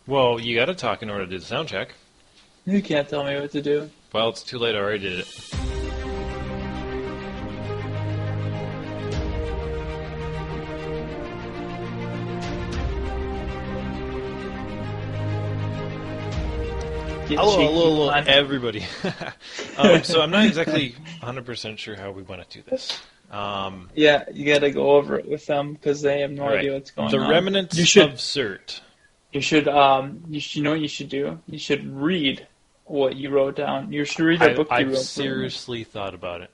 Well, you gotta talk in order to do the sound check. You can't tell me what to do. Well, it's too late. I already did it. Hello, everybody. So I'm not exactly 100% sure how we want to do this. Yeah, you got to go over it with them because they have no idea what's going on. The Remnants of Cert. You should know what you should do. You should read what you wrote down. You should read the book you wrote. I've seriously thought about it.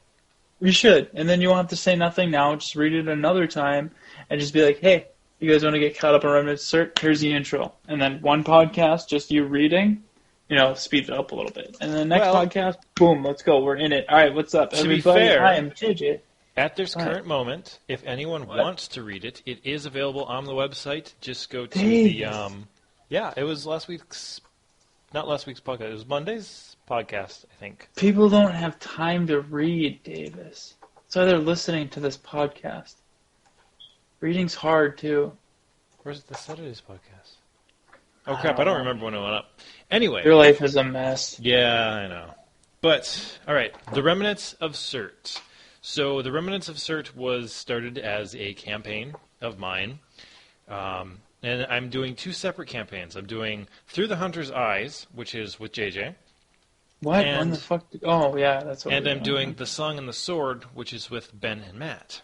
You should, and then you won't have to say nothing now. Just read it another time, and just be like, "Hey, you guys want to get caught up on Remnants of Cert? Here's the intro." And then one podcast, just you reading. Speed it up a little bit. And then the next podcast, boom, let's go. We're in it. All right, what's up, everybody? To be fair, hi, I'm JJ. At this current moment, if anyone wants to read it, it is available on the website. Just go to the... it was not last week's podcast. It was Monday's podcast, I think. People don't have time to read, Davis. That's why they're listening to this podcast. Reading's hard, too. Where's the Saturday's podcast? Oh, crap, I don't remember when it went up. Anyway. Your life is a mess. Yeah, I know. But, all right, The Remnants of Cert. So, The Remnants of Cert was started as a campaign of mine. And I'm doing two separate campaigns. I'm doing Through the Hunter's Eyes, which is with JJ. What? When the fuck? Oh, yeah, that's what And I'm doing The Song and the Sword, which is with Ben and Matt.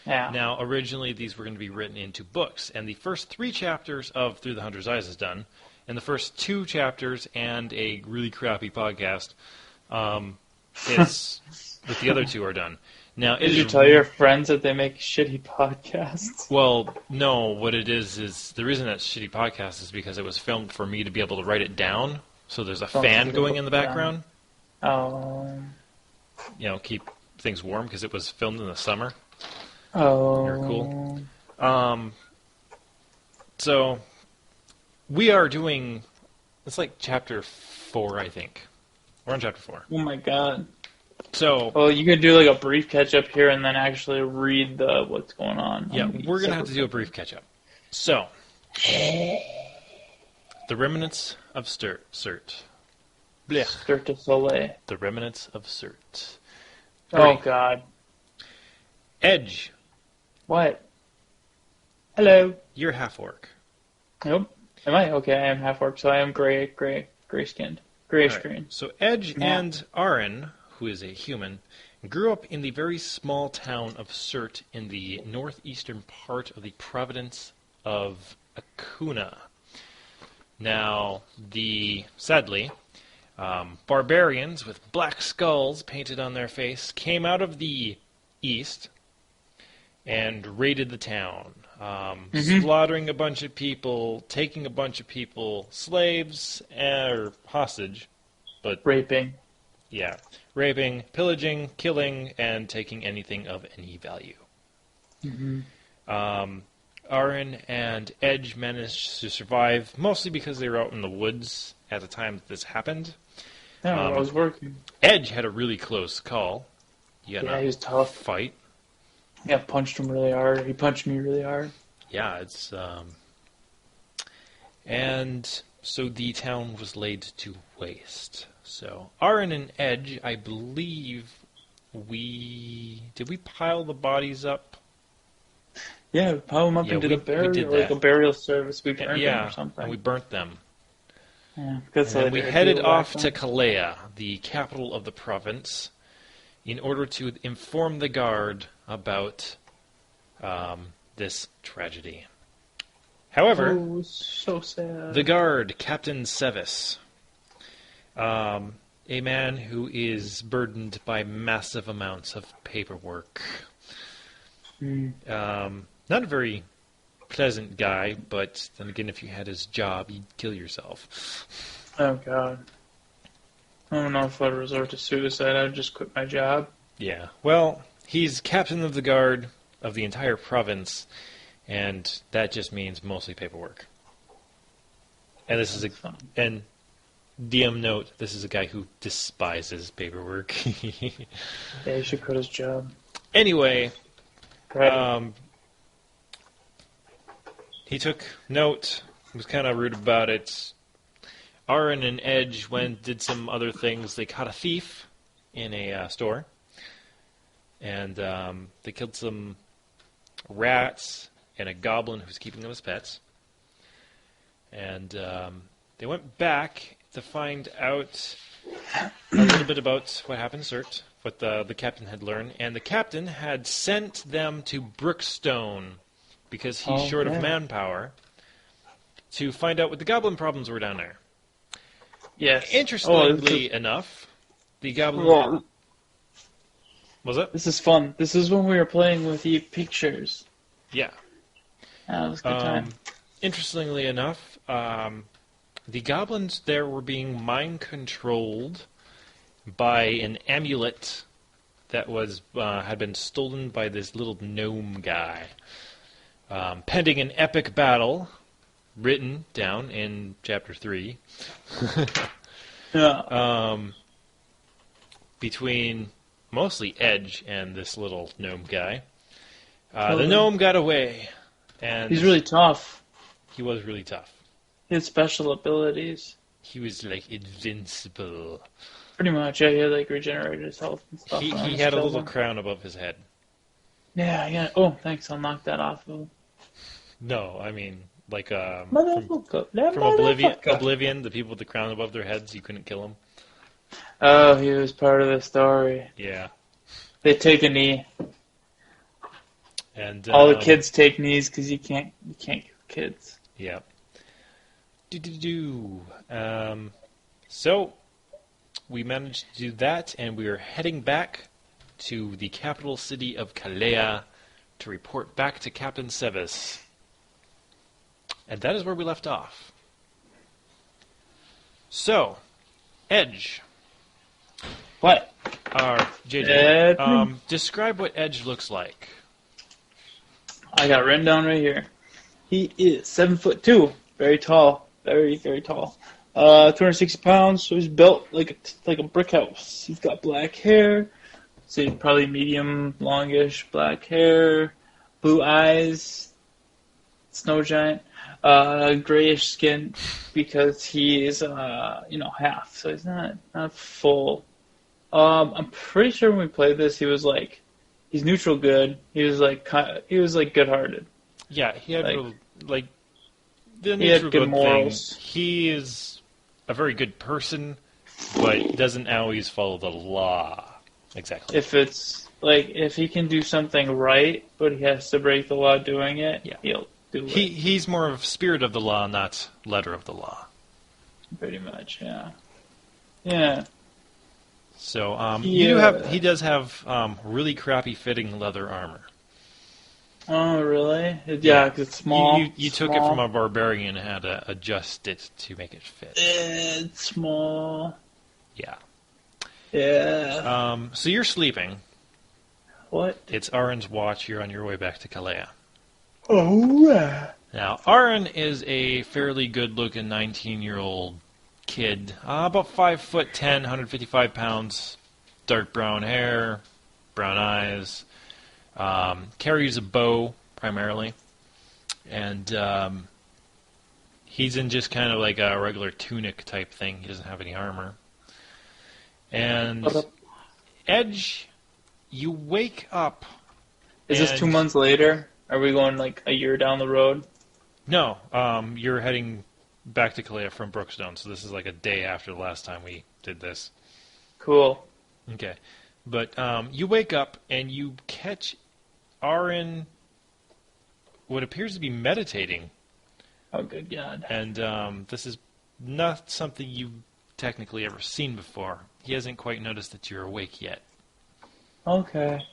Yeah. Now, originally, these were going to be written into books, and the first 3 chapters of Through the Hunter's Eyes is done, and the first 2 chapters and a really crappy podcast is with the other 2 are done. Now, did you tell your friends that they make shitty podcasts? Well, no. What it is the reason it's shitty podcast is because it was filmed for me to be able to write it down, so there's a fan going in the background. Oh. Keep things warm because it was filmed in the summer. Oh. You're cool. So, we are doing... It's like chapter 4, I think. We're on chapter 4. Oh my god. So... Well, you could do like a brief catch-up here and then actually read what's going on. Yeah, we're going to have to do a brief catch-up. So... The Remnants of Cert. Blech. Cert de Soleil. The Remnants of Cert. Oh god. Edge. What? Hello. You're half-orc. Nope. Am I? Okay, I am half-orc, so I am gray-skinned. Grayish-green. Right. So Edge and Arren, who is a human, grew up in the very small town of Cert in the northeastern part of the province of Acuna. Now, sadly, barbarians with black skulls painted on their face came out of the east and raided the town, slaughtering a bunch of people, taking a bunch of people, slaves, or hostage, but... Raping. Yeah. Raping, pillaging, killing, and taking anything of any value. Mm-hmm. Arren and Edge managed to survive, mostly because they were out in the woods at the time that this happened. Yeah, I was working. Edge had a really close call. He was tough. Fight. Yeah, punched him really hard. He punched me really hard. Yeah, it's... And so the town was laid to waste. So, Arren and Edge, I believe Did we pile the bodies up? Yeah, we piled them up and did a burial, like a burial service. We burned them or something. And we burnt them. Yeah, and then we headed off to Kalea, the capital of the province, in order to inform the guard about this tragedy. However, so sad. The guard, Captain Sevis, a man who is burdened by massive amounts of paperwork. Not a very pleasant guy, but then again, if you had his job, you'd kill yourself. Oh, God. I don't know if I'd resort to suicide. I'd just quit my job. Yeah. Well, he's captain of the guard of the entire province, and that just means mostly paperwork. And this is and DM note, this is a guy who despises paperwork. Yeah, he should quit his job. Anyway, he took note was kind of rude about it. Arren and Edge did some other things. They caught a thief in a store, and they killed some rats and a goblin who's keeping them as pets. And they went back to find out a little bit about what happened to Cert, what the captain had learned. And the captain had sent them to Brookstone, because he's short of manpower, to find out what the goblin problems were down there. Yes. Interestingly enough, the goblin... Was it? This is fun. This is when we were playing with the pictures. Yeah. That was a good time. Interestingly enough, the goblins there were being mind-controlled by an amulet that had been stolen by this little gnome guy. Pending an epic battle written down in Chapter 3. Yeah. Between mostly Edge and this little gnome guy. The gnome got away. And he's really tough. He was really tough. He had special abilities. He was like invincible. Pretty much, yeah. He had like regenerated his health and stuff. He had a little crown above his head. Yeah, yeah. Oh, thanks. I'll knock that off. No, I mean, like from Motherfucker. Oblivion, the people with the crown above their heads, you couldn't kill them. Oh, he was part of the story. Yeah. They take a knee. And all the kids take knees because you can't kill kids. Yeah. So we managed to do that, and we are heading back to the capital city of Kalea to report back to Captain Sevis. And that is where we left off. So, Edge. What? JJ, describe what Edge looks like. I got it written down right here. He is 7'2", very tall, very, very tall. 260 pounds, so he's built like a brick house. He's got black hair, so probably medium, longish black hair, blue eyes, snow giant, grayish skin because he is half, so he's not full. I'm pretty sure when we played this, he was like. He's neutral good. He was good-hearted. Yeah, he had the neutral he had good thing. morals. He is a very good person, but doesn't always follow the law. Exactly. If he can do something right, but he has to break the law doing it, he'll do it. He's more of spirit of the law, not letter of the law. Pretty much, yeah. Yeah. So he does have really crappy fitting leather armor. Oh, really? Yeah, because it's small. You took it from a barbarian and had to adjust it to make it fit. It's small. Yeah. Yeah. So you're sleeping. What? It's Arren's watch. You're on your way back to Kalea. Oh. Now, Arren is a fairly good-looking 19-year-old kid, about 5'10", 155 pounds, dark brown hair, brown eyes, carries a bow primarily, and he's in just kind of like a regular tunic type thing. He doesn't have any armor. And Edge, you wake up. Is this 2 months later? Are we going like a year down the road? No, you're heading back to Kalea from Brookstone, so this is like a day after the last time we did this. Cool. Okay. But you wake up and you catch Arren, what appears to be meditating. Oh, good God. And this is not something you've technically ever seen before. He hasn't quite noticed that you're awake yet. Okay.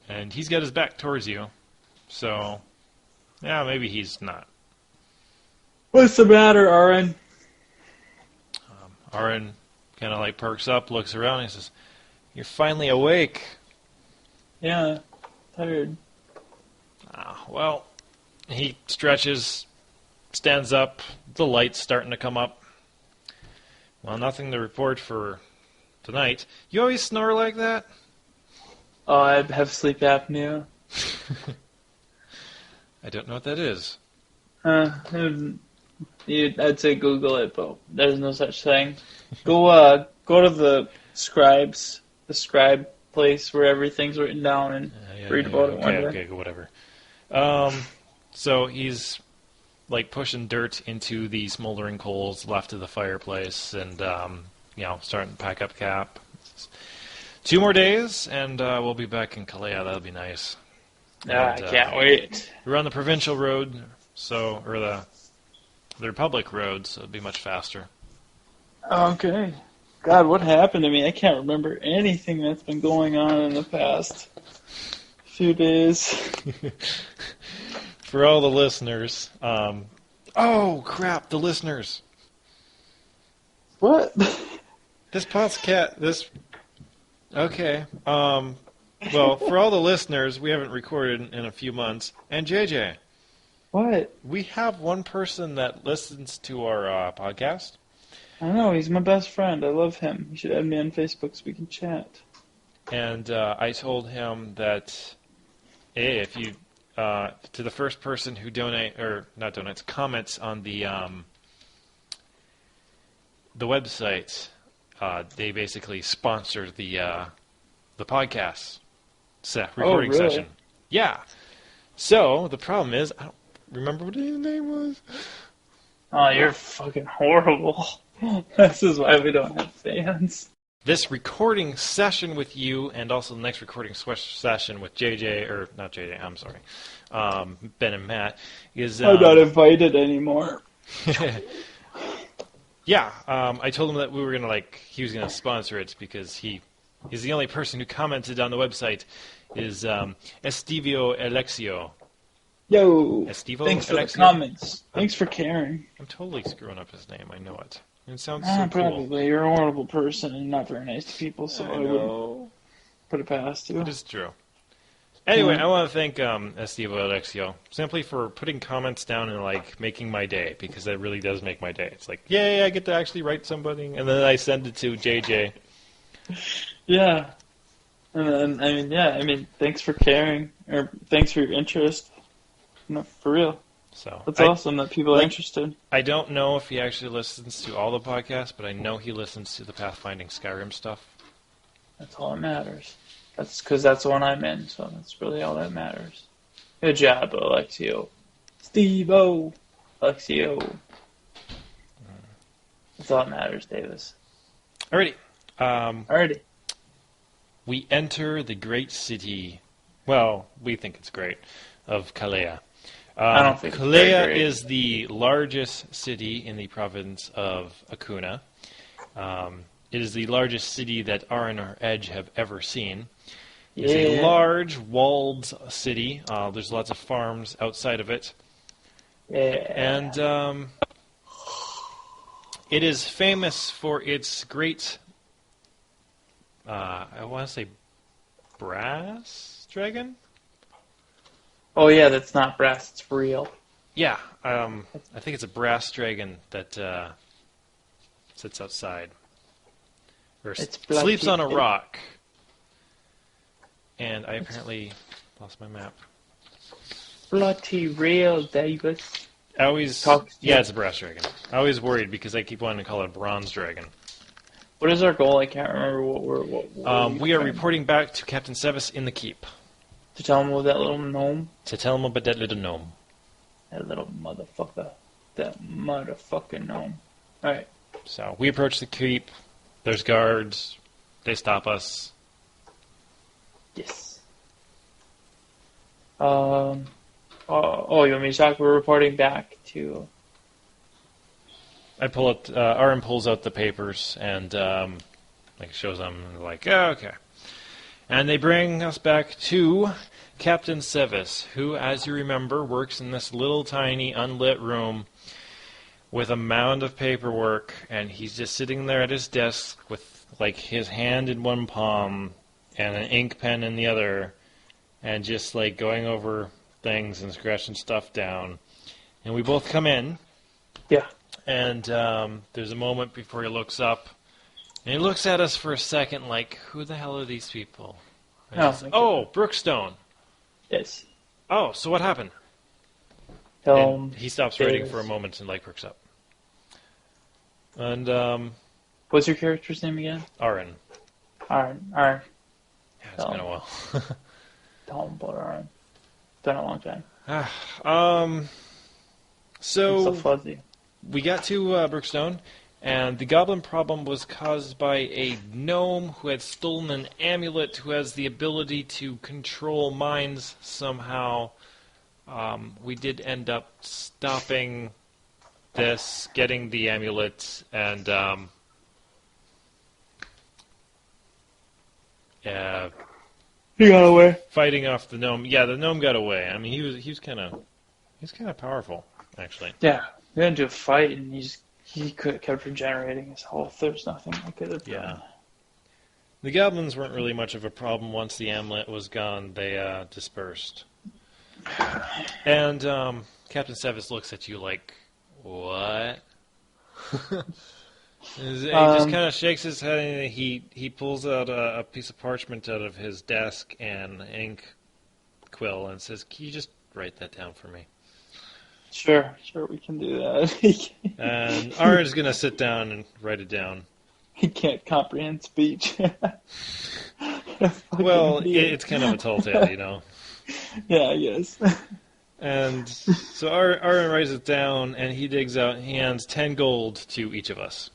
And he's got his back towards you, so yeah, maybe he's not. What's the matter, Arren? Arren kind of like perks up, looks around, and he says, "You're finally awake." Yeah, tired. Well, he stretches, stands up, the light's starting to come up. Well, nothing to report for tonight. You always snore like that? Oh, I have sleep apnea. I don't know what that is. I'd say Google it, but there's no such thing. Go to the scribe place where everything's written down and read about it one day. Okay, whatever. So he's like pushing dirt into the smoldering coals left of the fireplace, and starting to pack up Cap. 2 more days, and we'll be back in Kalea. That'll be nice. Yeah, I can't wait. We're on the provincial road, or the Republic road, so it'll be much faster. Okay. God, what happened to me? I can't remember anything that's been going on in the past few days. For all the listeners, oh crap, the listeners. What? This podcast, okay. Well, for all the listeners, we haven't recorded in a few months. And JJ. What? We have one person that listens to our podcast. I know, he's my best friend. I love him. You should add me on Facebook so we can chat. And I told him that, hey, if you, to the first person who comments on the website, they basically sponsor the podcast recording session. Yeah. So the problem is, I don't remember what his name was. Oh, you're fucking horrible. This is why we don't have fans. This recording session with you, and also the next recording session with Ben and Matt, is... I'm not invited anymore. Yeah, I told him that we were going to, he was going to sponsor it, because he's the only person who commented on the website, is Estivio Alexio. Yo, Estivo thanks for Alexio? the comments. Thanks for caring. I'm totally screwing up his name, I know it. It sounds probably. cool. You're a horrible person and not very nice to people, so I wouldn't put it past you. It is true. Anyway, I want to thank Estivo Alexio simply for putting comments down and making my day, because that really does make my day. It's like, yay, I get to actually write somebody, and then I send it to JJ. Yeah. And then, thanks for caring, or thanks for your interest. No, for real. So that's awesome that people are interested. I don't know if he actually listens to all the podcasts, but I know he listens to the Pathfinding Skyrim stuff. That's all that matters. That's because that's the one I'm in, so that's really all that matters. Good job, Alexio. Steve-O. Alexio. That's all that matters, Davis. Alrighty. Alrighty. We enter the great city. Well, we think it's great. Of Kalea. I don't think Kalea is the largest city in the province of Akuna. It is the largest city that Arren and Edge have ever seen. It's a large, walled city. There's lots of farms outside of it. Yeah. And it is famous for its great, I want to say, brass dragon? Oh, yeah, that's not brass. It's real. Yeah, I think it's a brass dragon that sits outside. Or sleeps on a rock. And I apparently lost my map. Bloody real, Davis. It's a brass dragon. I always worried because I keep wanting to call it a bronze dragon. What is our goal? I can't remember what we are reporting back to Captain Sevis in the keep. To tell him about that little gnome? To tell him about that little gnome. That little motherfucker. That motherfucking gnome. Alright. So, we approach the keep. There's guards. They stop us. Yes. You want me to talk? We're reporting back to... I pull it. Arren pulls out the papers and shows them. And like, oh, okay. And they bring us back to Captain Sevis, who, as you remember, works in this little tiny unlit room with a mound of paperwork, and he's just sitting there at his desk with his hand in one palm and an ink pen in the other, and just going over things and scratching stuff down. And we both come in. Yeah. And there's a moment before he looks up, and he looks at us for a second who the hell are these people? Oh, Brookstone. Yes. Oh, so what happened? And he stops writing for a moment and like perks up. And What's your character's name again? Arren. Arren. Yeah, it's been a while. Tell him about Arren. It's been a long time. So fuzzy. we got to Brookstone, and the goblin problem was caused by a gnome who had stolen an amulet who has the ability to control minds somehow. We did end up stopping this, getting the amulet, and He got away. Fighting off the gnome. Yeah, the gnome got away. I mean, he was kind of powerful, actually. Yeah, we got into a fight, and he kept regenerating his health. There's nothing I could have done. Yeah. The goblins weren't really much of a problem once the amulet was gone. They dispersed. And Captain Sevis looks at you like, what? He just kind of shakes his head, and he pulls out a piece of parchment out of his desk and ink quill and says, can you just write that down for me? Sure, we can do that. And Arren's going to sit down and write it down. He can't comprehend speech. Well, it's kind of a tall tale, you know. Yeah, I guess. And so Arren writes it down, and he digs out and hands 10 gold to each of us.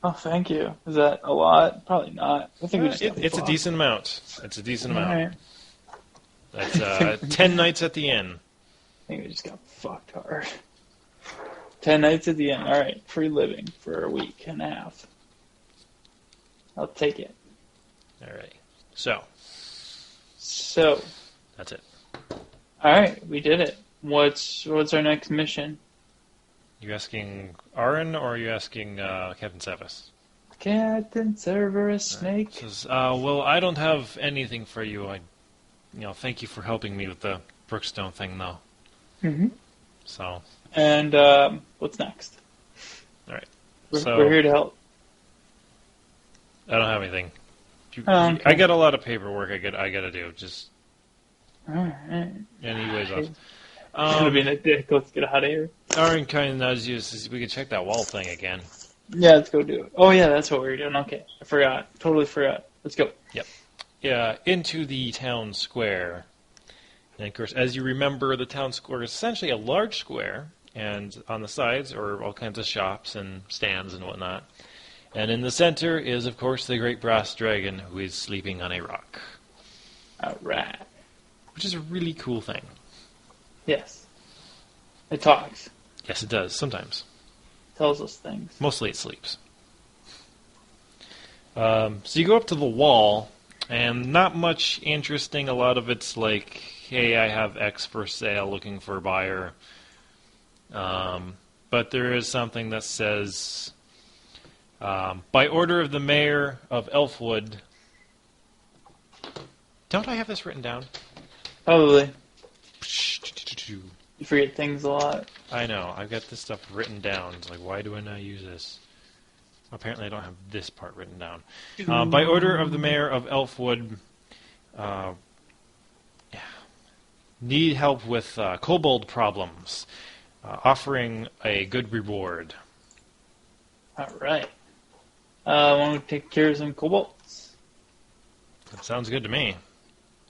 Oh, thank you. Is that a lot? Probably not. I think we just it's a decent amount. It's a decent amount. Right. That's 10 nights at the inn. I think we just got fucked hard. 10 nights at the inn. All right, free living for a week and a half. I'll take it. All right. So. That's it. All right, we did it. What's our next mission? You asking Arren, or are you asking Captain Sevis? Captain Cerberus Snake. Says, well, I don't have anything for you. Thank you for helping me with the Brookstone thing, though. Mm-hmm. So. And what's next? All right. We're here to help. I don't have anything. Okay. I got a lot of paperwork I got to do. Just. All right. And he weighs off. Should have been a dick. Let's get out of here. Arren kind of nudges you, says we can check that wall thing again. Yeah, let's go do it. Oh yeah, that's what we were doing. Okay, I forgot. Totally forgot. Let's go. Yep. Yeah, into the town square. And of course, as you remember, the town square is essentially a large square, and on the sides are all kinds of shops and stands and whatnot. And in the center is, of course, the great brass dragon who is sleeping on a rock. All right. Which is a really cool thing. Yes. It talks. Yes, it does, sometimes. Tells us things. Mostly it sleeps. So you go up to the wall, and not much interesting. A lot of it's like, hey, I have X for sale, looking for a buyer. But there is something that says, by order of the mayor of Elfwood. Don't I have this written down? Probably. You forget things a lot. I know. I've got this stuff written down. It's like, why do I not use this? Apparently I don't have this part written down. By order of the mayor of Elfwood, need help with kobold problems, offering a good reward. All right. Want to take care of some kobolds? That sounds good to me.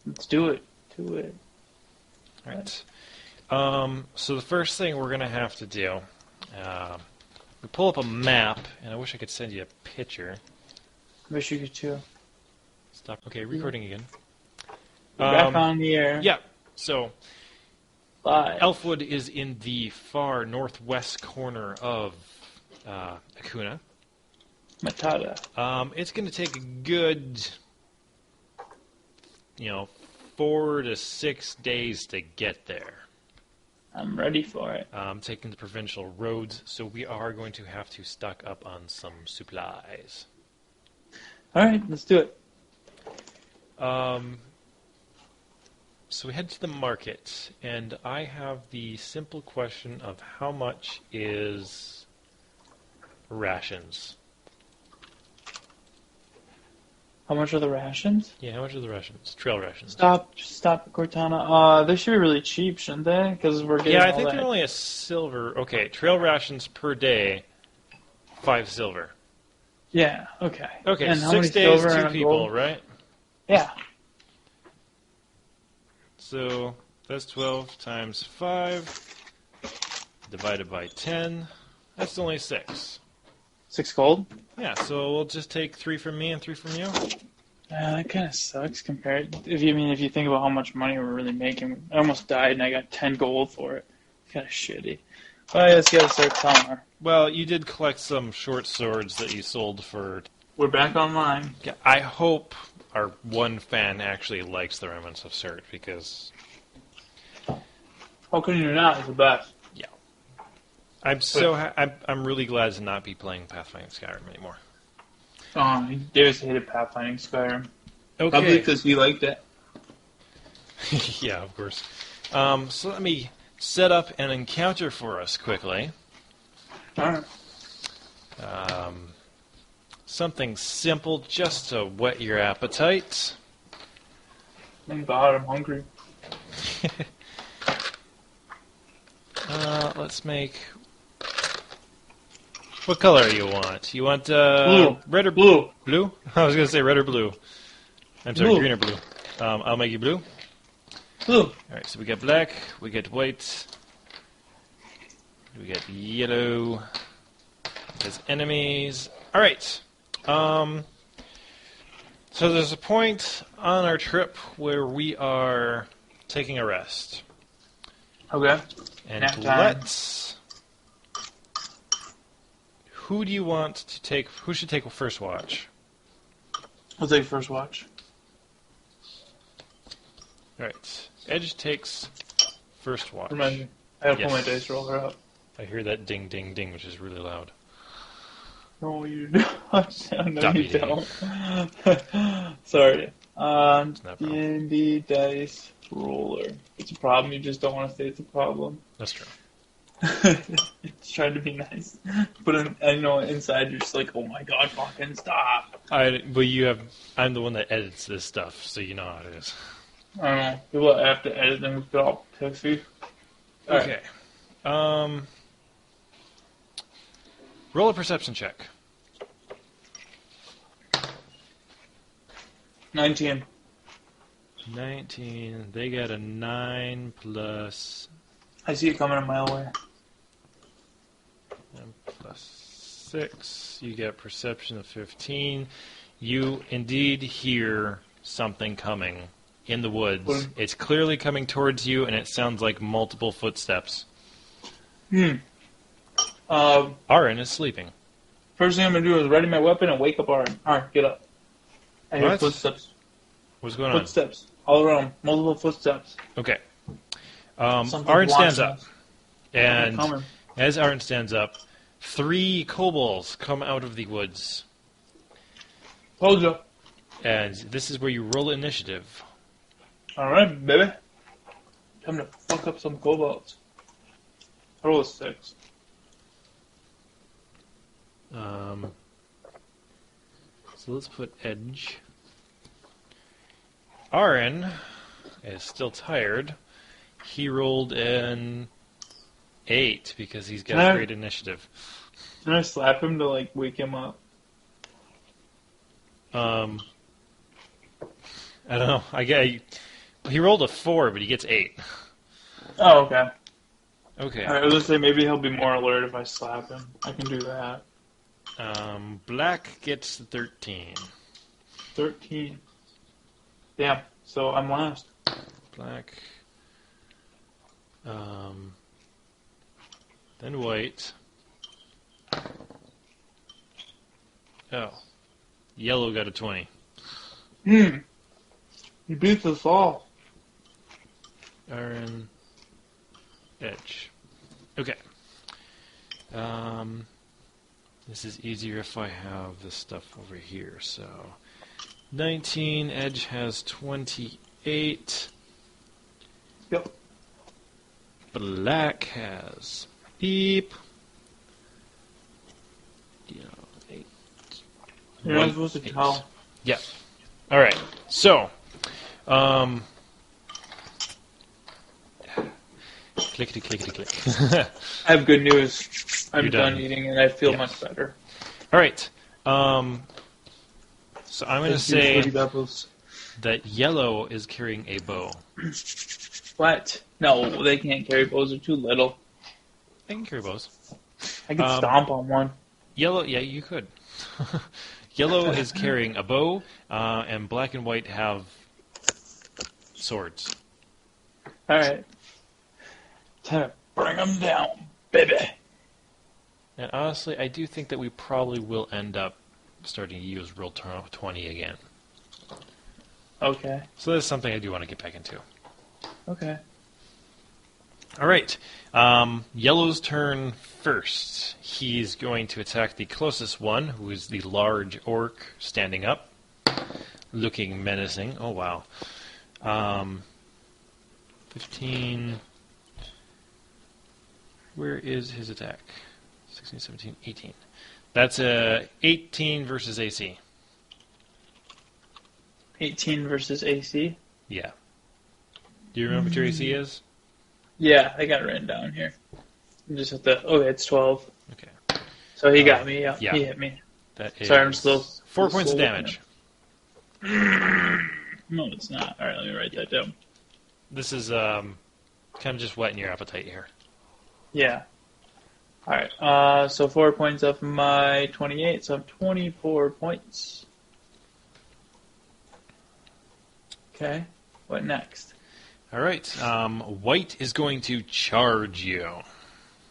Let's do it. Do it. All right. So the first thing we're going to have to do, we pull up a map, and I wish I could send you a picture. Wish you could too. Stop. Okay, recording again. We're back on the air. Yeah. So, Live. Elfwood is in the far northwest corner of Akuna. Matata. It's going to take a good, 4 to 6 days to get there. I'm ready for it. Taking the provincial roads, so we are going to have to stock up on some supplies. All right, let's do it. So we head to the market, and I have the simple question of how much is rations? How much are the rations? Yeah, how much are the rations? Trail rations. Stop, Cortana. They should be really cheap, shouldn't they? Because we're getting Yeah, I all think that. they're only a silver. Okay, trail rations per day, 5 silver. Yeah, okay. Okay, And how 6 many days, silver 2 and a people, gold? right? Yeah. So that's 12 times 5 divided by 10. That's only 6. 6 gold? Yeah, so we'll just take 3 from me and 3 from you. That kind of sucks compared. If you think about how much money we're really making, I almost died and I got 10 gold for it. Kind of shitty. Well, I guess you gotta start somewhere. Well, you did collect some short swords that you sold for... We're back online. Yeah, I hope our one fan actually likes the Remnants of Cert, because... How can you not? It's the best. Yeah. I'm really glad to not be playing Pathfinder Skyrim anymore. Davis hated Pathfinding Skyrim. Okay. Probably because he liked it. Yeah, of course. So let me set up an encounter for us quickly. Alright. Something simple just to whet your appetite. Thank God, I'm hungry. Let's make... What color you want? You want Blue. red or Blue. blue? I was going to say red or blue. I'm sorry, Blue. green or blue. I'll make you blue. Blue. Alright, so we got black, we got white, we got yellow as enemies. Alright. So there's a point on our trip where we are taking a rest. Okay. And Nap time. let's... Who do you want to take... Who should take first watch? I'll take first watch. Alright. Edge takes first watch. Remind me. I gotta pull my Yes. dice roller up. I hear that ding, ding, ding, which is really loud. No, you don't. No, Stop you eating. don't. Sorry. not a problem. D&D dice roller. It's a problem. You just don't want to say it's a problem. That's true. It's trying to be nice, but I know inside you're just like, oh my god, fucking stop. But you have... I'm the one that edits this stuff, so you know how it is. I don't know. People that have to edit them get all pissy. Okay. Roll a perception check. 19. 19. They got a 9 plus... I see it coming a mile away. 9 plus 6. You get perception of 15. You indeed hear something coming in the woods. What? It's clearly coming towards you, and it sounds like multiple footsteps. Arren is sleeping. First thing I'm gonna do is ready my weapon and wake up Arren. Alright, get up. I hear What? footsteps. What's going on? Footsteps. All around. Multiple footsteps. Okay. Something Arren blocks stands up. us. And Coming. as Arren stands up, 3 kobolds come out of the woods. Told you. And this is where you roll initiative. Alright, baby. Time to fuck up some kobolds. I roll a 6. So let's put Edge. Arren is still tired. He rolled an 8 because he's got Can I- great initiative. Can I slap him to, like, wake him up? I don't know. He rolled a 4, but he gets 8. Oh, okay. Okay. Alright, I was gonna say maybe he'll be more alert if I slap him. I can do that. Black gets 13. 13. Damn, so I'm last. Black. Then white. Oh. Yellow got a 20. He beats us all. Arren. Edge. Okay. This is easier if I have this stuff over here. So, 19. Edge has 28. Yep. Black has beep. 8. You're not supposed to tell. Yeah. All right. So, clickety clickety click. I have good news. I'm You're done done. eating and I feel Yes. much better. All right. So I'm going to say Bubbles. that yellow is carrying a bow. What? No, they can't carry bows. They're too little. They can carry bows. I could stomp on one. Yellow, yeah, you could. Yellow is carrying a bow, and black and white have swords. All right. Time to bring them down, baby. And honestly, I do think that we probably will end up starting to use Roll 20 again. Okay. So that's something I do want to get back into. Okay. All right. Yellow's turn first. He's going to attack the closest one, who is the large orc standing up, looking menacing. Oh, wow. 15. Where is his attack? 16, 17, 18. That's a 18 versus AC. 18 versus AC. Yeah. Do you remember what your AC is? Yeah, I got it written down here. I just have to. Okay, it's 12. Okay. So he got me. Yeah, yeah. he hit me. That is Sorry, I'm still 4 points of damage. No, it's not. All right, let me write that down. This is kind of just whetting your appetite here. Yeah. All right. So 4 points off my 28, so I'm 24 points. Okay. What next? All right. White is going to charge you.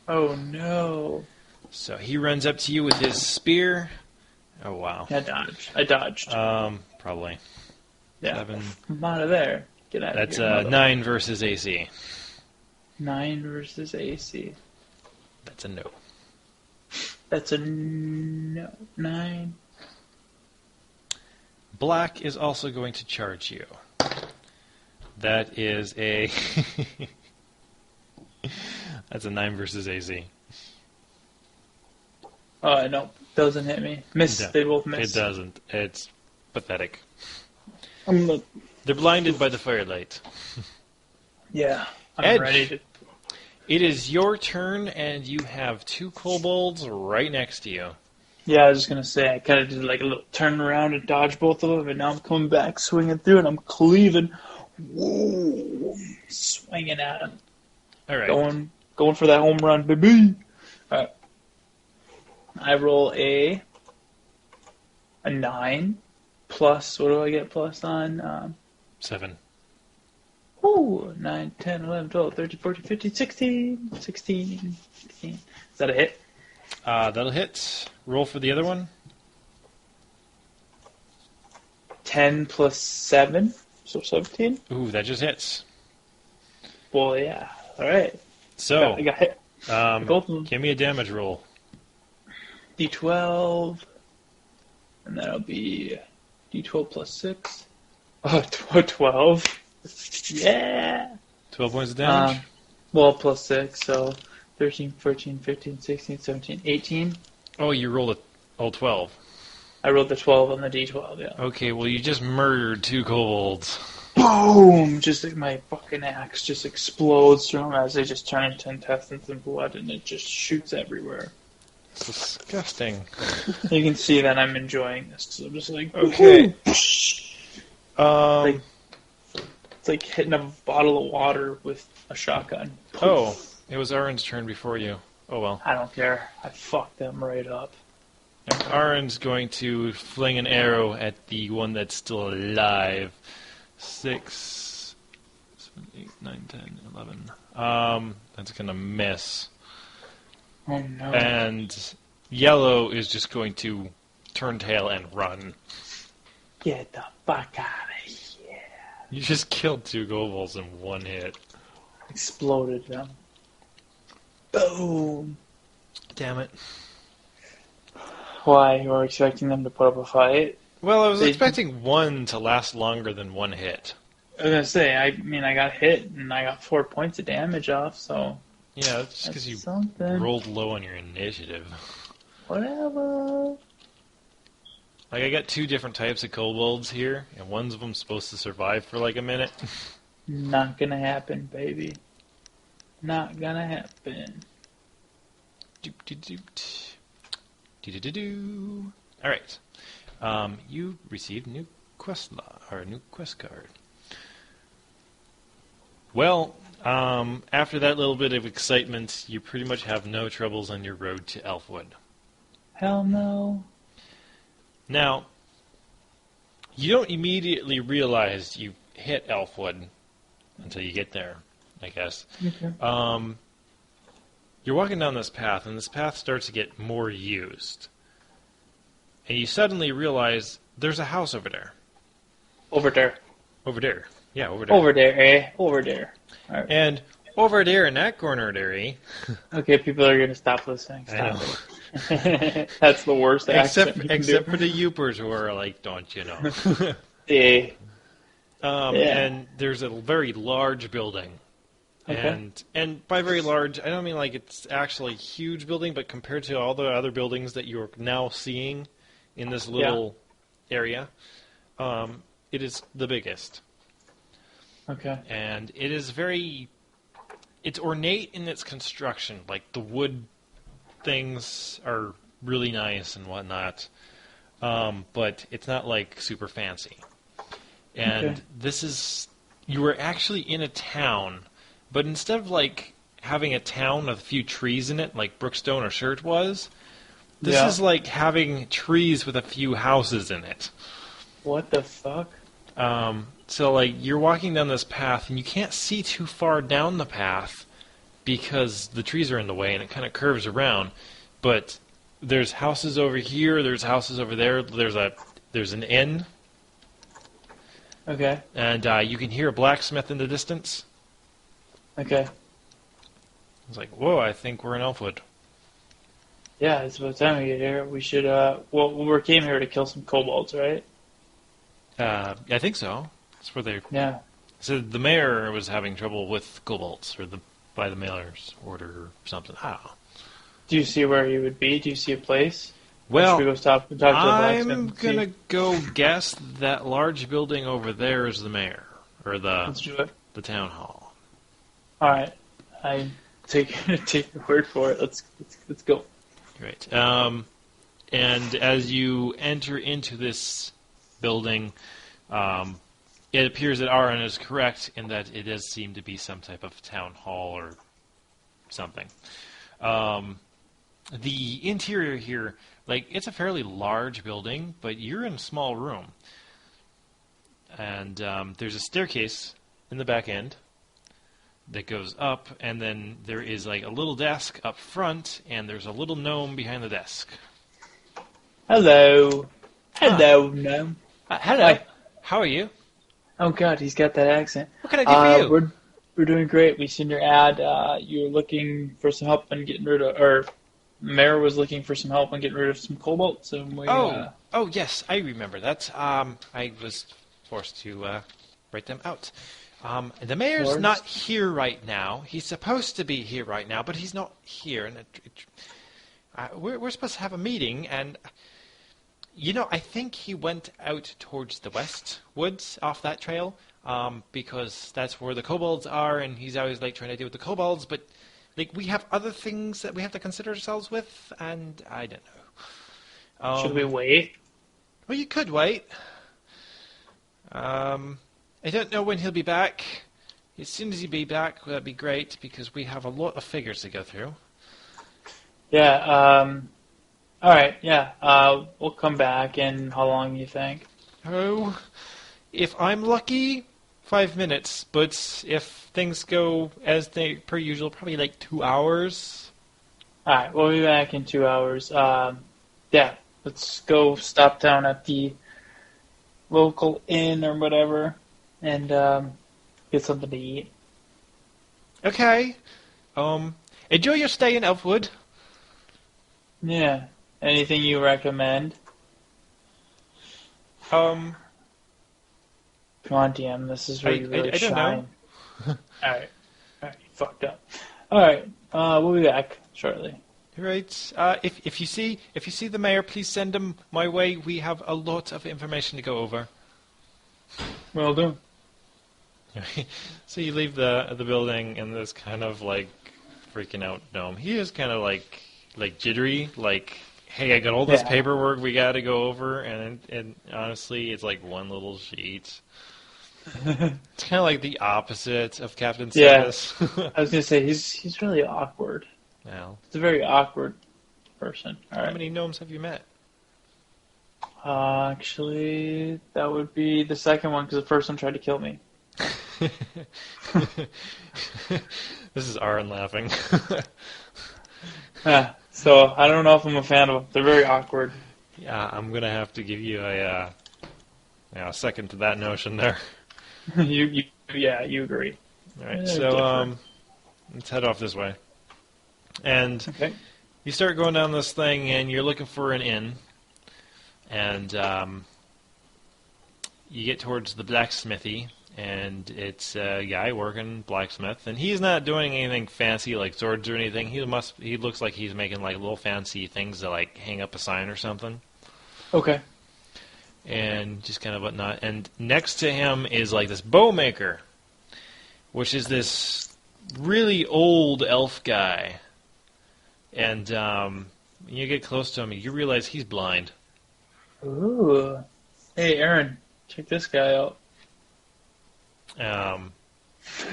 Oh no! So he runs up to you with his spear. Oh wow. I dodged. Probably. Yeah. 7. I'm out of there. Get out That's of here. 9 versus AC. 9 versus AC. That's a no. That's a no. 9. Black is also going to charge you. That is a... That's a 9 versus AC. No, doesn't hit me. Miss. No, They both miss. It doesn't. It's pathetic. I'm They're blinded by the firelight. Yeah. I'm Edge. ready to. It is your turn, and you have 2 kobolds right next to you. Yeah, I was just gonna say I kind of did like a little turn around and dodge both of them, and now I'm coming back, swinging through, and I'm cleaving. Whoa, swinging at him. All right. Going for that home run, baby. All right. I roll a 9 plus. What do I get plus on? 7. 9, 10, 11, 12, 13, 14, 15, 16. 16. Is that a hit? That'll hit. Roll for the other one. 10 plus 7, so 17. Ooh, that just hits. Well, yeah. All right. So, I got hit. Both of them. give me a damage roll. D12, and that'll be D12 plus 6. Oh, 12. Yeah. 12 points of damage. Well, plus 6, so 13, 14, 15, 16, 17, 18. Oh, you rolled a 12. I rolled the 12 on the D12, yeah. Okay, well, you just murdered 2 kobolds. Boom! Just like my fucking axe just explodes through them as they just turn into intestines and blood, and it just shoots everywhere. It's disgusting. You can see that I'm enjoying this, because I'm just like, Okay. It's like hitting a bottle of water with a shotgun. Oh, it was Arren's turn before you. Oh, well. I don't care. I fucked them right up. Arren's going to fling an arrow at the one that's still alive. 6, 7, 8, 9, 10, 11. That's going to miss. Oh no. And yellow is just going to turn tail and run. Get the fuck out of here. You just killed 2 kobolds in 1 hit. Exploded them. Boom. Damn it. Why? You were expecting them to put up a fight? Well, I was expecting 1 to last longer than 1 hit. I was gonna say, I got hit and I got 4 points of damage off, so... Yeah, that's just because you something. rolled low on your initiative. Whatever. Like, I got 2 different types of kobolds here, and one of them's supposed to survive for like a minute. Not gonna happen, baby. Not gonna happen. Doop, doop, doop. Do-do-do-do. All right. You received new quest new quest card. Well, after that little bit of excitement, you pretty much have no troubles on your road to Elfwood. Hell no. Now, you don't immediately realize you hit Elfwood until you get there, I guess. Okay. You're walking down this path, and this path starts to get more used. And you suddenly realize there's a house over there. Over there. Over there. Yeah, over there. Over there, eh? Over there. All right. And over there in that corner there, eh? Okay, people are gonna stop listening. Stop. I know. That's the worst accent you can Except do. for the Yoopers who are like, don't you know? Yeah. And there's a very large building. Okay. And by very large, I don't mean like it's actually a huge building, but compared to all the other buildings that you're now seeing in this little area, it is the biggest. Okay. And it is it's ornate in its construction. Like, the wood things are really nice and whatnot, but it's not, like, super fancy. And you were actually in a town, but instead of, like, having a town with a few trees in it, like Brookstone or Shirt was, this is like having trees with a few houses in it. What the fuck? So, like, you're walking down this path, and you can't see too far down the path because the trees are in the way, and it kind of curves around. But there's houses over here, there's houses over there, there's an inn. Okay. And you can hear a blacksmith in the distance. Okay. It's like, whoa, I think we're in Elfwood. Yeah, it's about time we get here. We should, we came here to kill some kobolds, right? I think so. That's where they... Yeah. So the mayor was having trouble with kobolds, or by the mayor's order or something. I don't know. Do you see where he would be? Do you see a place? Well, should we go talk to the blacksmith? I'm going to go guess that large building over there is the mayor, or Let's do it. the town hall. All right. I take your word for it. Let's go. Great. And as you enter into this building, it appears that Arren is correct in that it does seem to be some type of town hall or something. The interior here, like, it's a fairly large building, but you're in a small room. And there's a staircase in the back end that goes up, and then there is, like, a little desk up front, and there's a little gnome behind the desk. Hello. Hello, gnome. Hello. Hi. How are you? Oh God, he's got that accent. What can I do for you? We're doing great. We seen your ad. You're looking for some help in getting rid of, or Mayor was looking for some help in getting rid of some kobolds. And we, Oh yes, I remember that. I was forced to write them out. The mayor's not here right now. He's supposed to be here right now, but he's not here. And we're supposed to have a meeting, and I think he went out towards the west woods off that trail, because that's where the kobolds are, and he's always like trying to deal with the kobolds. But like, we have other things that we have to consider ourselves with, and I don't know. Should we wait? Well, you could wait. I don't know when he'll be back. As soon as he'll be back, that'd be great, because we have a lot of figures to go through. Yeah, all right, yeah. We'll come back in how long you think? Oh, if I'm lucky, 5 minutes. But if things go as they per usual, probably like 2 hours. All right, we'll be back in 2 hours. Yeah, let's go stop down at the local inn or whatever and get something to eat. Okay. Enjoy your stay in Elfwood. Yeah. Anything you recommend? Um, Come on, DM. This is where you really I don't shine. know. All right, you fucked up. All right, we'll be back shortly. Right. If you see the mayor, please send him my way. We have a lot of information to go over. Will do. So you leave the building in this kind of like freaking out gnome. He is kind of like jittery. Like, hey, I got all this paperwork we got to go over, and honestly, it's like one little sheet. It's kind of like the opposite of Captain Service. I was gonna say he's really awkward. Well, He's a very awkward person. All right. how many gnomes have you met? Actually, that would be the second one because the first one tried to kill me. This is Arren laughing. So I don't know if I'm a fan of them. They're very awkward. Yeah, I'm gonna have to give you a second to that notion there. you agree. All right, They're so different. let's head off this way. And Okay. you start going down this thing, and you're looking for an inn. And you get towards the blacksmithy, and it's a guy working blacksmith, and he's not doing anything fancy like swords or anything. He looks like he's making like little fancy things to like hang up a sign or something. Okay. And just kind of whatnot. And next to him is like this bow maker, which is this really old elf guy. And when you get close to him, you realize he's blind. Ooh. Hey, Aaron, check this guy out.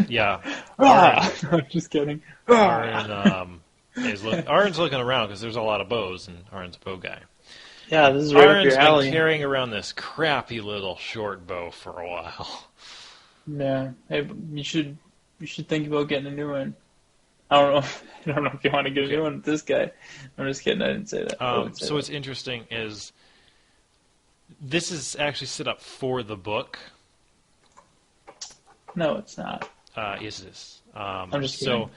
Yeah. I'm just kidding. Arren's looking around because there's a lot of bows, and Arren's a bow guy. Yeah, this is right up Arren's your alley. been carrying around this crappy little short bow for a while. Yeah. Hey, but you should think about getting a new one. I don't know if you want to get a new one with this guy. I'm just kidding. I didn't say that. So what's interesting is this is actually set up for the book. No, it's not. Yes, it is. I'm just kidding. So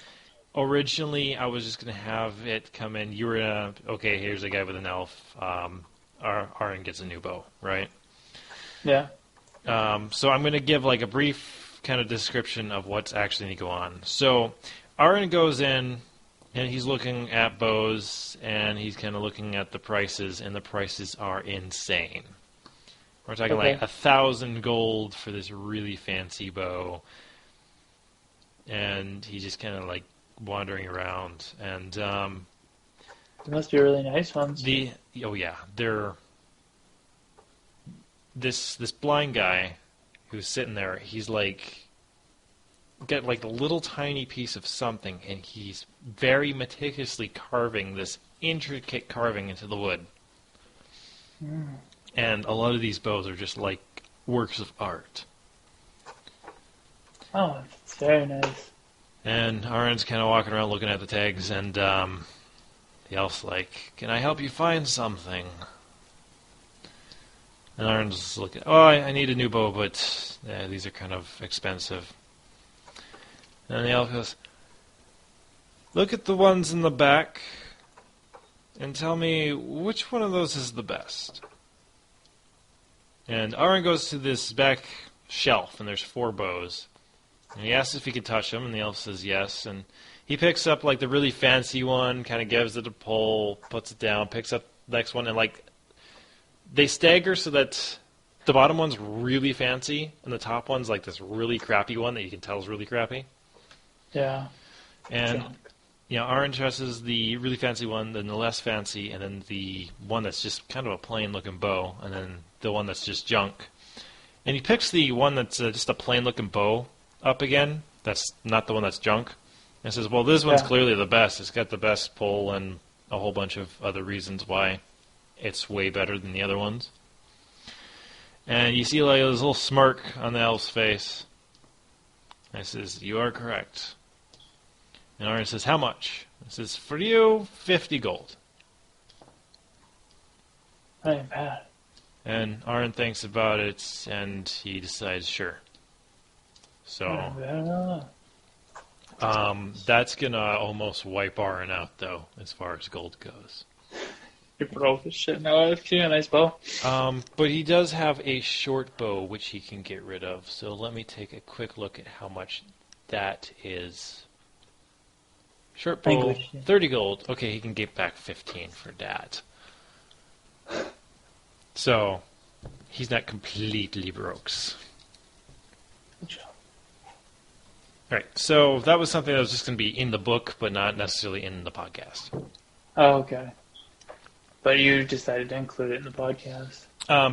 originally, I was just going to have it come in. You were okay. Here's a guy with an elf. Arren gets a new bow, right? Yeah. So I'm going to give like a brief kind of description of what's actually going to go on. So Arren goes in, and he's looking at bows, and he's kind of looking at the prices, and the prices are insane. We're talking like 1,000 gold for this really fancy bow, and he's just kind of like wandering around, and There must be really nice ones. they're this blind guy who's sitting there. He's like got like a little tiny piece of something, and he's very meticulously carving this intricate carving into the wood. And a lot of these bows are just like works of art. Oh, it's very nice. And Arren's kind of walking around looking at the tags, and the elf's like, "Can I help you find something?" And Arren's looking, "Oh, I need a new bow, but these are kind of expensive." And the elf goes, "Look at the ones in the back, and tell me which one of those is the best." And Arren goes to this back shelf, and there's 4 bows. And he asks if he can touch them, and the elf says yes. And he picks up like the really fancy one, kind of gives it a pull, puts it down, picks up the next one, and like they stagger so that the bottom one's really fancy, and the top one's like this really crappy one that you can tell is really crappy. Yeah. And Arren dresses the really fancy one, then the less fancy, and then the one that's just kind of a plain-looking bow, and then the one that's just junk. And he picks the one that's just a plain-looking bow up again. That's not the one that's junk. And says, "Well, this one's clearly the best. It's got the best pull and a whole bunch of other reasons why it's way better than the other ones." And you see like this little smirk on the elf's face. And he says, "You are correct." And Arren says, "How much?" He says, "For you, 50 gold." That ain't bad. And Arren thinks about it, and he decides, sure. So, that's going to almost wipe Arren out, though, as far as gold goes. You broke this shit. No, it's a nice bow. But he does have a short bow, which he can get rid of. So let me take a quick look at how much that is. Short bow, Language. 30 gold. Okay, he can get back 15 for that. So, he's not completely broke. Good job. Alright, so that was something that was just going to be in the book, but not necessarily in the podcast. Oh, okay. But you decided to include it in the podcast.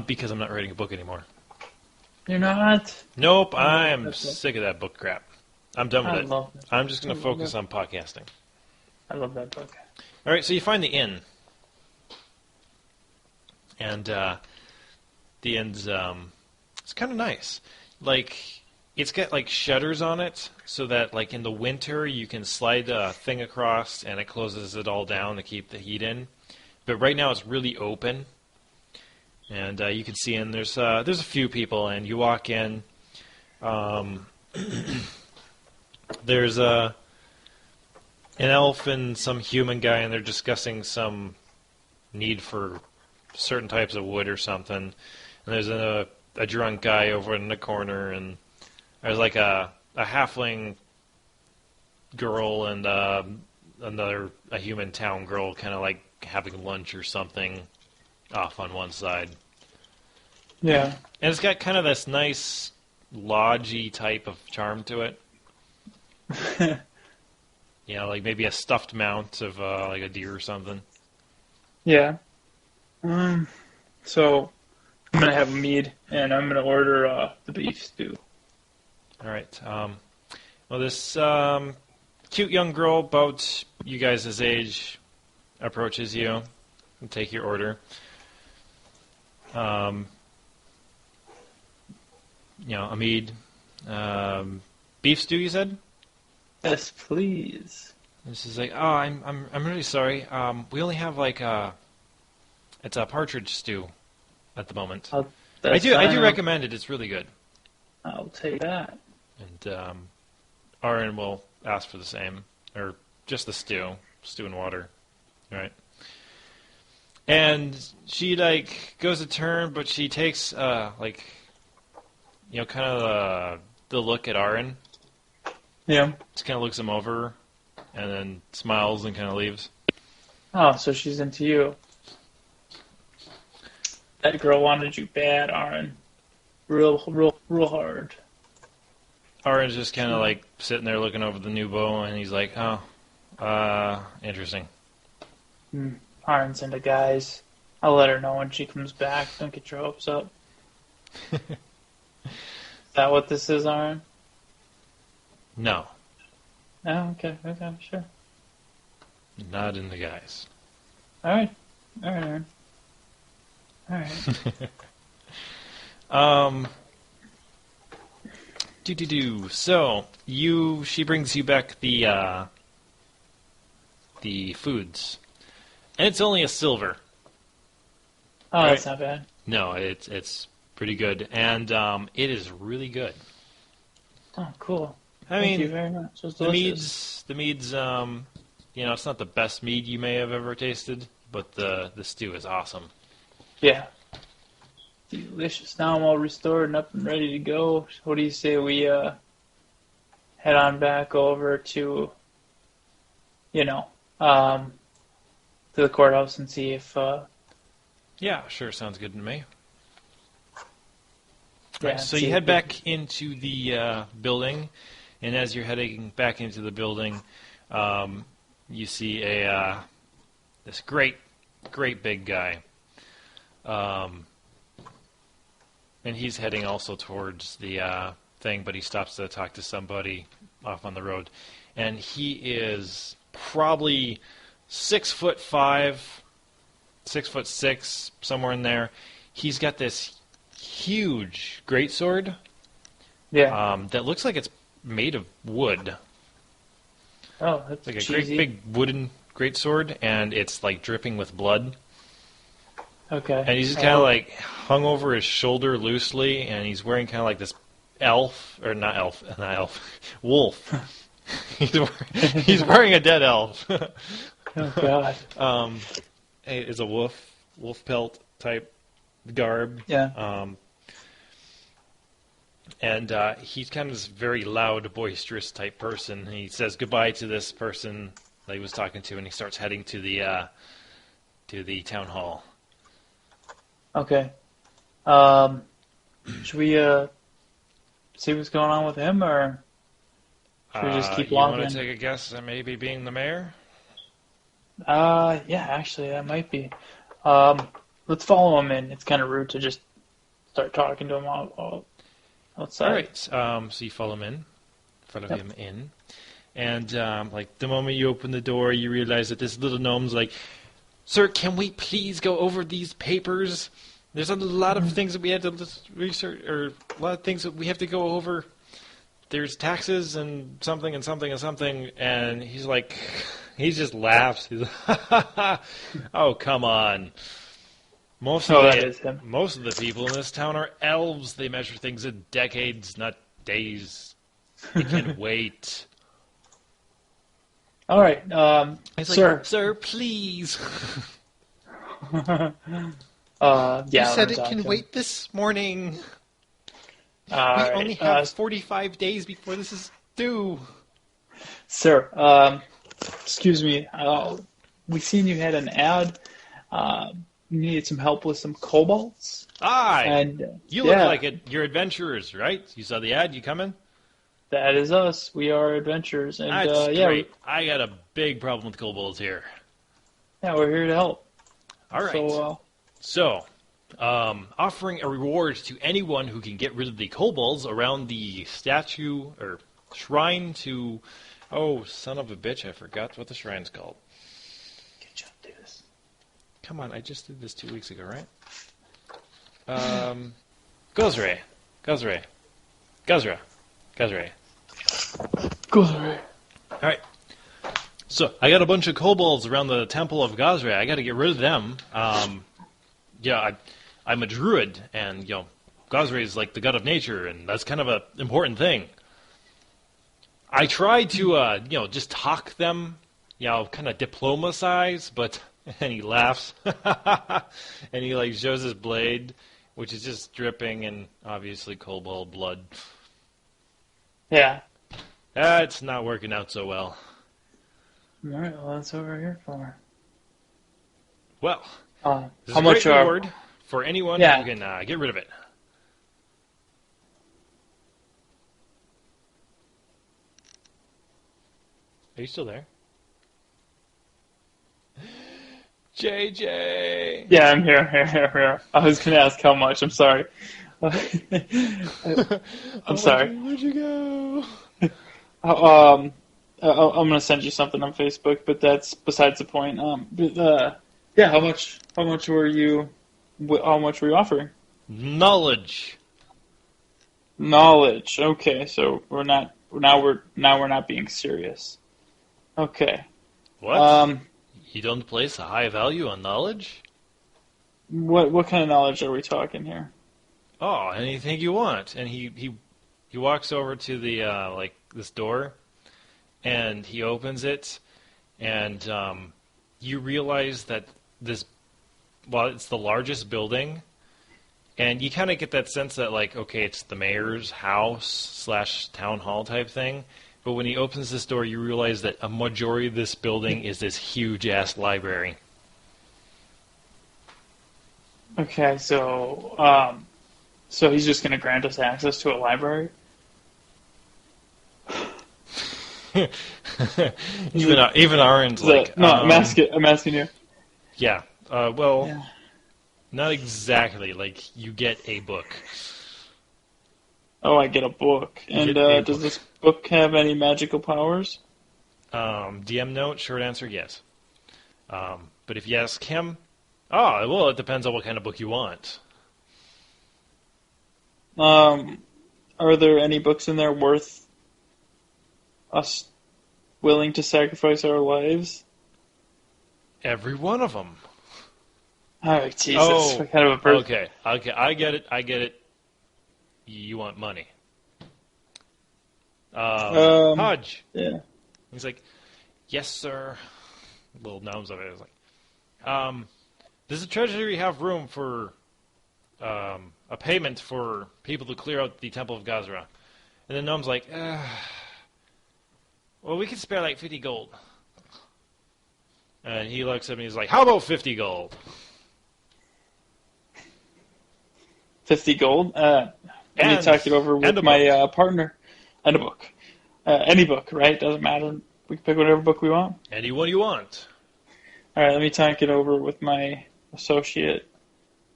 Because I'm not writing a book anymore. You're not? Nope, I'm sick of that book crap. I'm done with I it. love it. I'm just going to focus on podcasting. I love that book. Alright, so you find the inn. And the inn's it's kind of nice. Like, it's got like shutters on it, so that like in the winter you can slide a thing across and it closes it all down to keep the heat in. But right now it's really open, and you can see in there's a few people, and you walk in. There's an elf and some human guy, and they're discussing some need for certain types of wood or something. And there's a drunk guy over in the corner, and there's like a halfling girl and a human town girl kind of like having lunch or something off on one side. Yeah. And it's got kind of this nice lodgy type of charm to it. You know, like maybe a stuffed mount of like a deer or something. Yeah. So I'm gonna have a mead, and I'm gonna order the beef stew. All right. Well, this cute young girl, about you guys' age, approaches you and take your order. You know, a mead, beef stew. You said. Yes, please. This is like, oh, I'm really sorry. We only have like it's a partridge stew at the moment. I do recommend it. It's really good. I'll take that. And Arren will ask for the same, or just the stew and water, right? And she like goes a turn, but she takes like, you know, kind of the look at Arren. Yeah. Just kind of looks him over, and then smiles and kind of leaves. Oh, so she's into you. That girl wanted you bad, Arren. Real hard. Arren's just kind of like sitting there looking over the new bow, and he's like, oh, interesting. Arren's into guys. I'll let her know when she comes back. Don't get your hopes up. Is that what this is, Arren? No, Oh, okay, sure. not in the guys. Alright, Arren. Alright. So she brings you back the foods, and it's only a silver. Oh, Right. that's not bad. No, it's pretty good, and it is really good. Oh, cool. I Thank you mean, very much. It's the delicious. mead's, you know, it's not the best mead you may have ever tasted, but the stew is awesome. Yeah. Delicious. Now I'm all restored and up and ready to go. What do you say we head on back over to, to the courthouse and see if Yeah, sure, sounds good to me. yeah, Right, so see you if head we- back into the building, and as you're heading back into the building, you see this great big guy, and he's heading also towards the thing, but he stops to talk to somebody off on the road, and he is probably 6'5", 6'6", somewhere in there. He's got this huge greatsword. Yeah. That looks like it's made of wood. Oh, that's Like a cheesy. great big wooden greatsword, and it's like dripping with blood. Okay. And he's just kind of like hung over his shoulder loosely, and he's wearing kind of like this wolf. He's wearing a dead elf. Oh God. It's a wolf pelt type garb. Yeah. And he's kind of this very loud, boisterous type person. He says goodbye to this person that he was talking to, and he starts heading to the town hall. Okay. Should we see what's going on with him, or should we just keep you walking? want to take a guess at maybe being the mayor? Yeah, actually, that might be. Let's follow him in. It's kind of rude to just start talking to him outside. All right. So you follow him in, him in, and like the moment you open the door, you realize that this little gnome's like, "Sir, can we please go over these papers? There's a lot of things that we had to research, or a lot of things that we have to go over. There's taxes and something and something and something," and he's like, he just laughs. He's like, "Oh, come on. Most of the people in this town are elves. They measure things in decades, not days. They can wait." All right, He's sir. like, "Sir, please." Yeah, You said it can wait this morning. We only have 45 days before this is due. Sir, excuse me. We seen you had an ad. You needed some help with some kobolds. And you look like it. You're adventurers, right? You saw the ad. You coming? That is us. We are adventurers. And, That's great. I got a big problem with kobolds here. Yeah, we're here to help. All right. So, offering a reward to anyone who can get rid of the kobolds around the statue or shrine to... Oh, son of a bitch, I forgot what the shrine's called. Good job, Davis. Come on, I just did this 2 weeks ago, right? Gozray. All right. So, I got a bunch of kobolds around the Temple of Gozray. I got to get rid of them. I'm a druid, and, Gozray is like the god of nature, and that's kind of an important thing. I tried to, just talk them, kind of diplomatize, but, and he laughs, and he, shows his blade, which is just dripping in, obviously, kobold blood. Yeah. It's not working out so well. All right, well, that's what we're here for. Well, this how is much a great reward for anyone who can get rid of it. Are you still there? JJ! Yeah, I'm here. I was going to ask how much. I'm sorry. I'm sorry. Where'd you go? I'm going to send you something on Facebook, but that's besides the point. Yeah, how much were you offering? Knowledge. Okay, so we're not being serious. Okay. What? You don't place a high value on knowledge? What kind of knowledge are we talking here? Oh, anything you want. And he walks over to the this door, and he opens it, and you realize that it's the largest building, and you kind of get that sense that it's the mayor's house / town hall type thing. But when he opens this door, you realize that a majority of this building is this huge-ass library. Okay, so he's just going to grant us access to a library? even Arren's I'm asking you. Yeah. Not exactly. You get a book. Oh, I get a book. And does this book have any magical powers? DM note, short answer, yes. But if you ask him, it depends on what kind of book you want. Are there any books in there worth us willing to sacrifice our lives? Every one of them. Oh, Jesus. What kind of a person? Okay, I get it. You want money. Hodge. Yeah. He's like, yes, sir. Little gnomes of it. It's like, does the treasury have room for a payment for people to clear out the Temple of Gazra? And the gnome's like, well, we can spare 50 gold. And he looks at me, he's like, how about 50 gold? 50 gold? Let me talk it over with my partner. And a book. Any book, right? Doesn't matter. We can pick whatever book we want. Any one you want. All right, let me talk it over with my associate.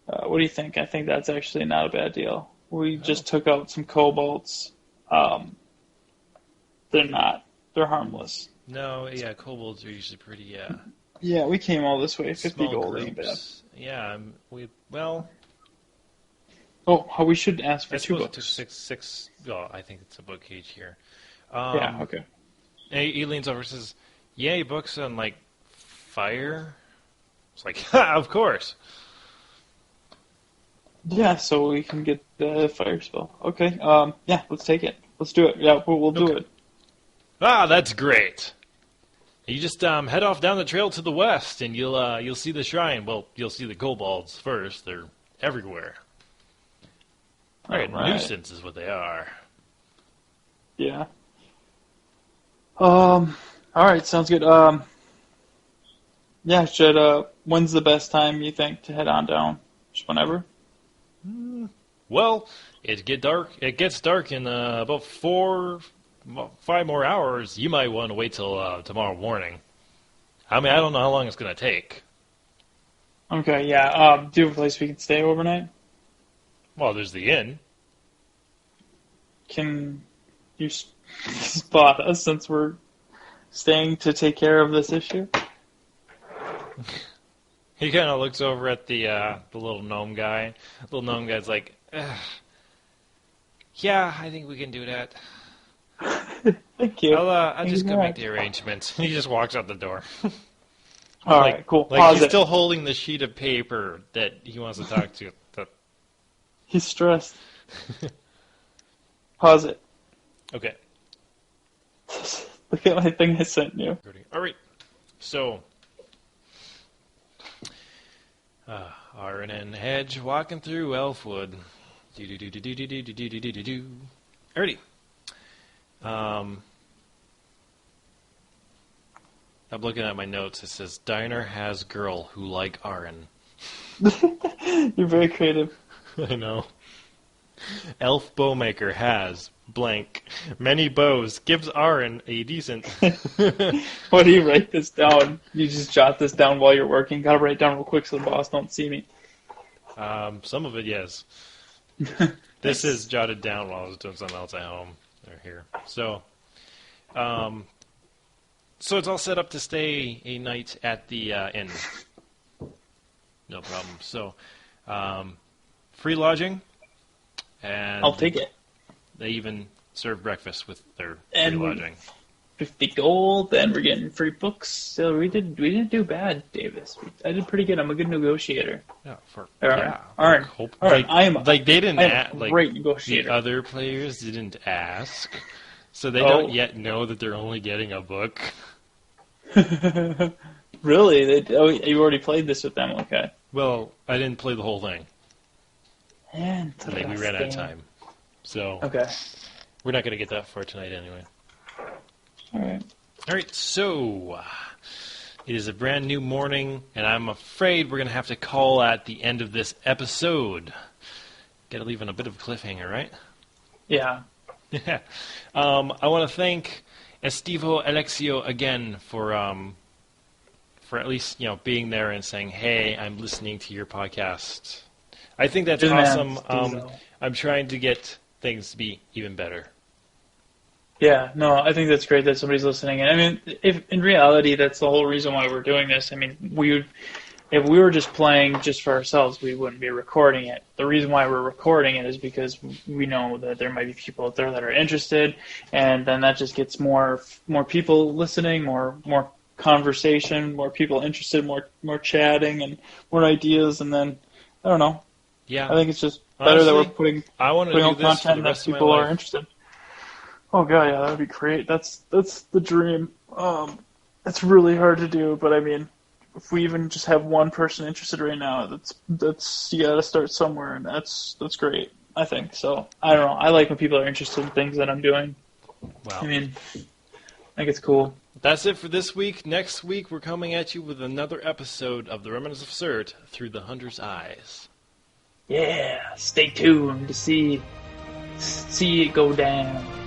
What do you think? I think that's actually not a bad deal. We just took out some kobolds. They're harmless. No, yeah, kobolds are usually pretty, Yeah, we came all this way. 50 gold groups. ain't bad. Yeah, Oh, we should ask for 2 books. Six. Well, I think it's a book cage here. Yeah, okay. He leans over and says, yay, books on, like, fire? It's like, ha, of course. Yeah, so we can get the fire spell. Okay, yeah, let's take it. Let's do it. Yeah, we'll do it. Ah, that's great. You just head off down the trail to the west, and you'll see the shrine. Well, you'll see the kobolds first. They're everywhere. Right. Nuisance is what they are. Yeah. All right, sounds good. Yeah, when's the best time you think to head on down? Just whenever? Well, it gets dark in about 5 more hours. You might want to wait till tomorrow morning. I mean, I don't know how long it's going to take. Okay, yeah. Do you have a place we can stay overnight? Well, there's the inn. Can you spot us since we're staying to take care of this issue? He kind of looks over at the little gnome guy. The little gnome guy's like, yeah, I think we can do that. Thank you. I'll just go make the arrangements. He just walks out the door. All right, cool. Like he's still holding the sheet of paper that he wants to talk to. He's stressed. Pause it. Okay. Look at my thing I sent you. All right. So, Arren and Edge walking through Elfwood. Alrighty. I'm looking at my notes. It says, Diner has girl who like Arren. You're very creative. I know. Elf bowmaker has blank many bows, gives Arren a decent. Why do you write this down? You just jot this down while you're working. Gotta write it down real quick so the boss don't see me. Some of it, yes. This is jotted down while I was doing something else at home or here. So it's all set up to stay a night at the inn. No problem. So, free lodging. And I'll take it. They even serve breakfast with their and free lodging. 50 gold, and we're getting free books. So we didn't do bad, Davis. I did pretty good. I'm a good negotiator. Yeah, Arren, they didn't great negotiator. The other players didn't ask, so they don't yet know that they're only getting a book. Really? You already played this with them? Okay. Well, I didn't play the whole thing. And we ran out of time. So okay, we're not going to get that far tonight anyway. All right, so it is a brand new morning, and I'm afraid we're going to have to call at the end of this episode. Got to leave on a bit of a cliffhanger, right? Yeah. Yeah. I want to thank Estivo Alexio again for at least being there and saying, "Hey, I'm listening to your podcast." I think that's awesome. I'm trying to get things to be even better. Yeah, no, I think that's great that somebody's listening. And I mean, if in reality, that's the whole reason why we're doing this. I mean, if we were just playing just for ourselves, we wouldn't be recording it. The reason why we're recording it is because we know that there might be people out there that are interested, and then that just gets more people listening, more conversation, more people interested, more chatting, and more ideas, and then I don't know. Yeah, I think it's just better that we're putting out content that people are interested. Oh god, yeah, that would be great. That's the dream. It's really hard to do, but I mean, if we even just have one person interested right now, that's you got to start somewhere, and that's great. I think so. I don't know. I like when people are interested in things that I'm doing. Wow. I mean, I think it's cool. That's it for this week. Next week, we're coming at you with another episode of The Remnants of Surt Through the Hunter's Eyes. Yeah, stay tuned to see it go down.